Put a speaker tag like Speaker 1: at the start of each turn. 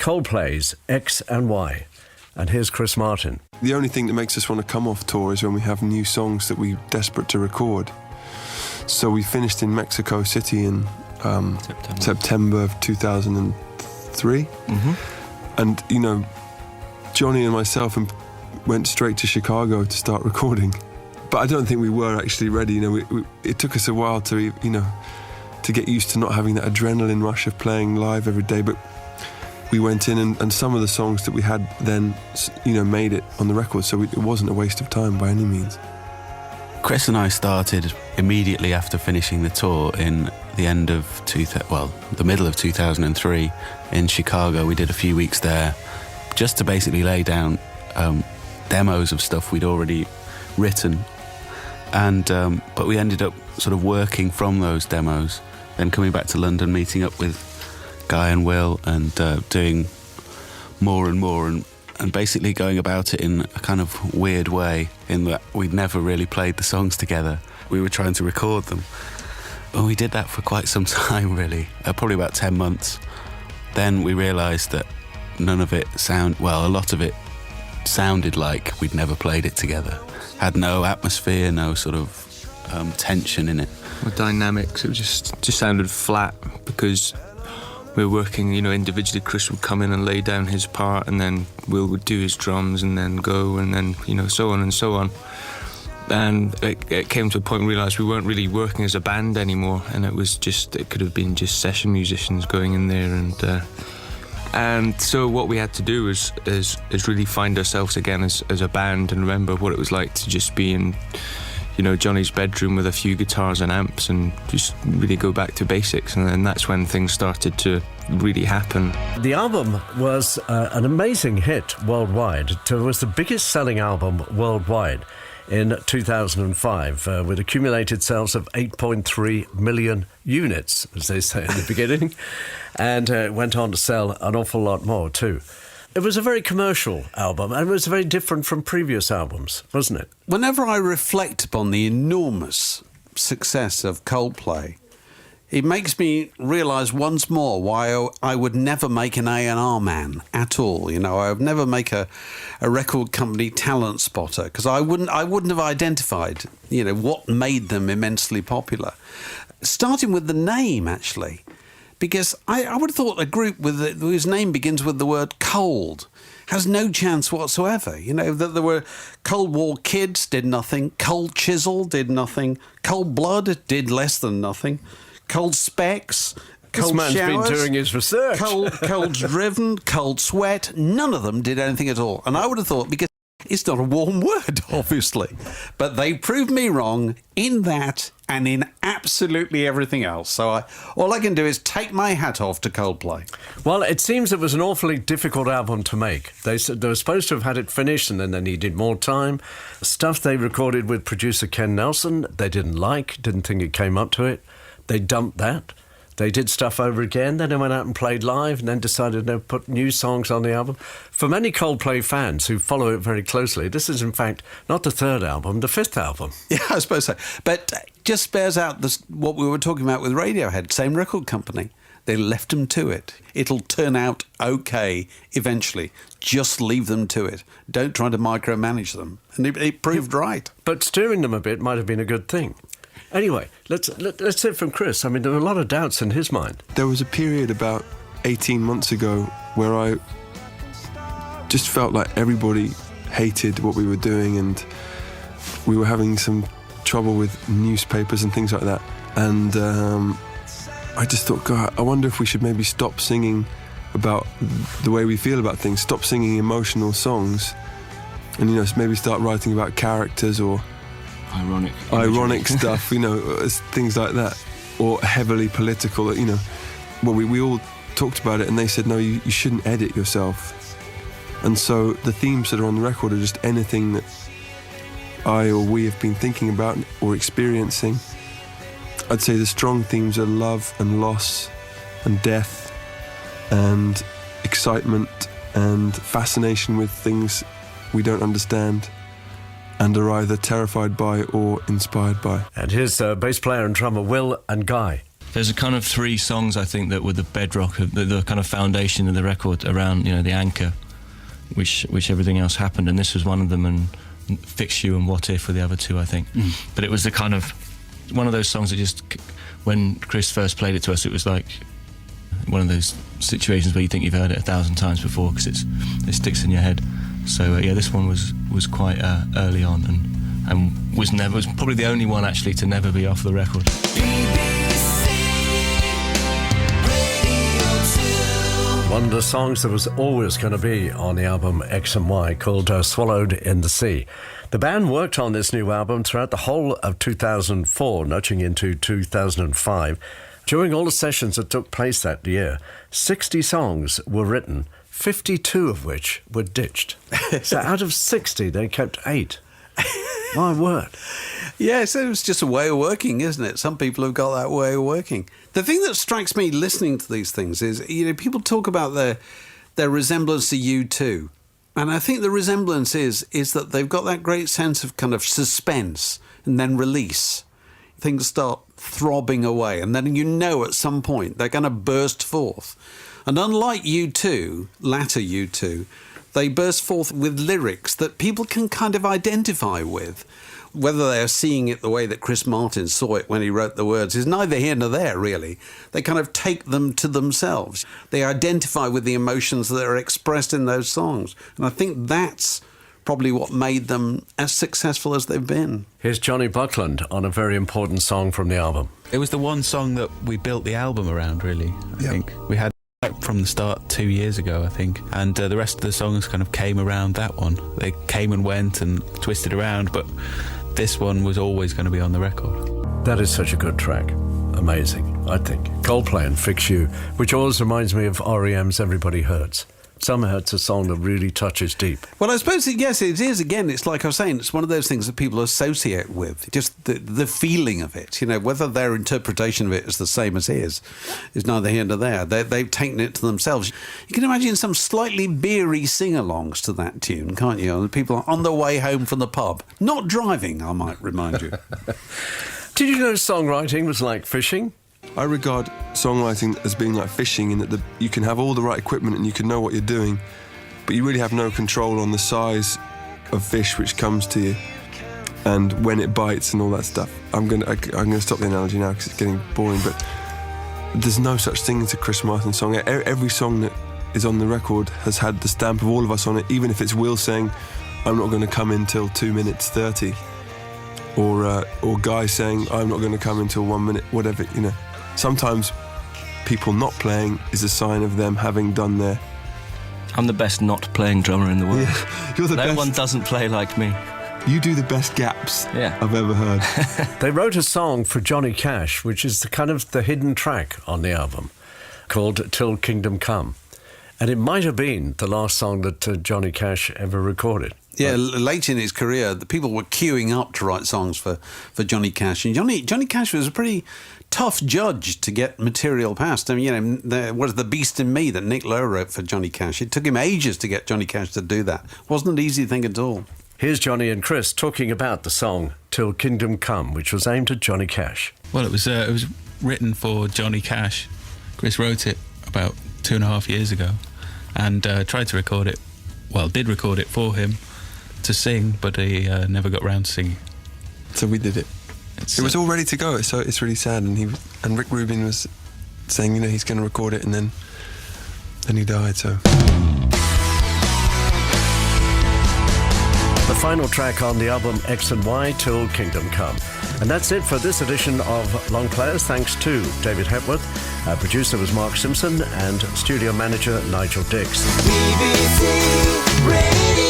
Speaker 1: Coldplay's X and Y. And here's Chris Martin.
Speaker 2: The only thing that makes us want to come off tour is when we have new songs that we're desperate to record. So we finished in Mexico City in September of 2003. Mm-hmm. And, you know, Johnnie and myself went straight to Chicago to start recording. But I don't think we were actually ready. You know, it took us a while to, you know, to get used to not having that adrenaline rush of playing live every day. But we went in and some of the songs that we had then, you know, made it on the record. So it wasn't a waste of time by any means.
Speaker 3: Chris and I started immediately after finishing the tour in the the middle of 2003 in Chicago. We did a few weeks there just to basically lay down demos of stuff we'd already written. And but we ended up sort of working from those demos, then coming back to London, meeting up with Guy and Will, and doing more and more, and basically going about it in a kind of weird way, in that we'd never really played the songs together. We were trying to record them. Well, we did that for quite some time, really, probably about 10 months. Then we realised that a lot of it sounded like we'd never played it together. Had no atmosphere, no sort of tension in it.
Speaker 4: Or dynamics, it just sounded flat because we were working, you know, individually. Chris would come in and lay down his part, and then Will would do his drums and then go, and then, you know, so on and so on. And it came to a point where we realised we weren't really working as a band anymore, and it could have been just session musicians going in there, and so what we had to do is really find ourselves again as a band, and remember what it was like to just be in, you know, Johnny's bedroom with a few guitars and amps, and just really go back to basics. And then that's when things started to really happen.
Speaker 1: The album was an amazing hit worldwide. It was the biggest selling album worldwide in 2005, with accumulated sales of 8.3 million units, as they say in the beginning, and went on to sell an awful lot more too. It was a very commercial album, and it was very different from previous albums, wasn't it?
Speaker 5: Whenever I reflect upon the enormous success of Coldplay, it makes me realise once more why I would never make an A&R man at all. You know, I would never make a record company talent spotter, because I wouldn't have identified, you know, what made them immensely popular. Starting with the name, actually. Because I would have thought a group whose name begins with the word cold has no chance whatsoever. You know, that there were Cold War Kids did nothing, Cold Chisel did nothing, Cold Blood did less than nothing, Cold Specs, Cold
Speaker 1: This man's
Speaker 5: Showers,
Speaker 1: been doing his research.
Speaker 5: Cold Driven, Cold Sweat, none of them did anything at all. And I would have thought, because it's not a warm word, obviously. But they proved me wrong in that and in absolutely everything else. So all I can do is take my hat off to Coldplay.
Speaker 1: Well, it seems it was an awfully difficult album to make. They said they were supposed to have had it finished, and then they needed more time. Stuff they recorded with producer Ken Nelson, they didn't think it came up to it. They dumped that. They did stuff over again, then they went out and played live, and then decided to put new songs on the album. For many Coldplay fans who follow it very closely, this is in fact not the third album, the fifth album.
Speaker 5: Yeah, I suppose so. But just bears out what we were talking about with Radiohead, same record company. They left them to it. It'll turn out okay eventually. Just leave them to it. Don't try to micromanage them. And it proved right.
Speaker 1: But steering them a bit might have been a good thing. Anyway, let's hear from Chris. I mean, there were a lot of doubts in his mind.
Speaker 2: There was a period about 18 months ago where I just felt like everybody hated what we were doing, and we were having some trouble with newspapers and things like that. And I just thought, God, I wonder if we should maybe stop singing about the way we feel about things, stop singing emotional songs, and, you know, maybe start writing about characters or ironic stuff, you know, things like that, or heavily political, you know. Well, we all talked about it, and they said, no, you shouldn't edit yourself. And so the themes that are on the record are just anything that I or we have been thinking about or experiencing. I'd say the strong themes are love and loss and death and excitement and fascination with things we don't understand and are either terrified by or inspired by.
Speaker 1: And here's bass player and drummer Will and Guy.
Speaker 6: There's a kind of 3 songs, I think, that were the bedrock, of the kind of foundation of the record, around, the anchor, which everything else happened, and this was one of them, and Fix You and What If were the other 2, I think. But it was the kind of one of those songs that just, when Chris first played it to us, it was like one of those situations where you think you've heard it 1,000 times before, because it sticks in your head. So this one was quite early on, and was probably the only one actually to never be off the record.
Speaker 1: One of the songs that was always going to be on the album X and Y, called Swallowed in the Sea. The band worked on this new album throughout the whole of 2004, nudging into 2005. During all the sessions that took place that year, 60 songs were written, 52 of which were ditched. So out of 60, they kept 8. My word.
Speaker 5: Yeah, so it's just a way of working, isn't it? Some people have got that way of working. The thing that strikes me listening to these things is, people talk about their resemblance to U2. And I think the resemblance is that they've got that great sense of kind of suspense and then release. Things start throbbing away, and then at some point they're going to burst forth. And unlike U2, latter U2, they burst forth with lyrics that people can kind of identify with. Whether they're seeing it the way that Chris Martin saw it when he wrote the words is neither here nor there, really. They kind of take them to themselves. They identify with the emotions that are expressed in those songs. And I think that's probably what made them as successful as they've been.
Speaker 1: Here's Johnny Buckland on a very important song from the album.
Speaker 3: It was the one song that we built the album around, really, I think. We had from the start 2 years ago, I think, and the rest of the songs kind of came around that one. They came and went and twisted around, but this one was always going to be on the record.
Speaker 1: That is such a good track. Amazing, I think. Coldplay and Fix You, which always reminds me of R.E.M's Everybody Hurts. Somehow it's a song that really touches deep.
Speaker 5: Well, I suppose, yes, it is. Again, it's like I was saying, it's one of those things that people associate with, just the feeling of it. Whether their interpretation of it is the same as his is neither here nor there. They've taken it to themselves. You can imagine some slightly beery sing-alongs to that tune, can't you? People on their way home from the pub. Not driving, I might remind you.
Speaker 1: Did you know songwriting was like fishing?
Speaker 2: I regard songwriting as being like fishing, in that you can have all the right equipment and you can know what you're doing, but you really have no control on the size of fish which comes to you and when it bites and all that stuff. I'm gonna stop the analogy now because it's getting boring, but there's no such thing as a Chris Martin song. Every song that is on the record has had the stamp of all of us on it, even if it's Will saying, "I'm not going to come in till 2 minutes 30," or Guy saying, "I'm not going to come until 1 minute," whatever, Sometimes people not playing is a sign of them having done their...
Speaker 6: I'm the best not playing drummer in the world.
Speaker 2: Yeah, you're the best.
Speaker 6: No one doesn't play like me.
Speaker 2: You do the best gaps I've ever heard.
Speaker 1: They wrote a song for Johnny Cash, which is the hidden track on the album, called Till Kingdom Come. And it might have been the last song that Johnny Cash ever recorded.
Speaker 5: Yeah, late in his career, the people were queuing up to write songs for Johnny Cash. And Johnny Cash was a pretty tough judge to get material past. I mean, there was The Beast in Me that Nick Lowe wrote for Johnny Cash. It took him ages to get Johnny Cash to do that. Wasn't an easy thing at all.
Speaker 1: Here's Johnny and Chris talking about the song Till Kingdom Come, which was aimed at Johnny Cash.
Speaker 3: Well, it was written for Johnny Cash. Chris wrote it about 2.5 years ago and tried to record it. Well, did record it for him to sing, but he never got round to singing.
Speaker 2: So we did it. It was all ready to go, so it's really sad. And Rick Rubin was saying, he's going to record it, and then he died. So
Speaker 1: the final track on the album X and Y, Till Kingdom Come. And that's it for this edition of Long Players. Thanks to David Hepworth. Our producer was Mark Simpson, and studio manager Nigel Dix.
Speaker 7: BBC Radio.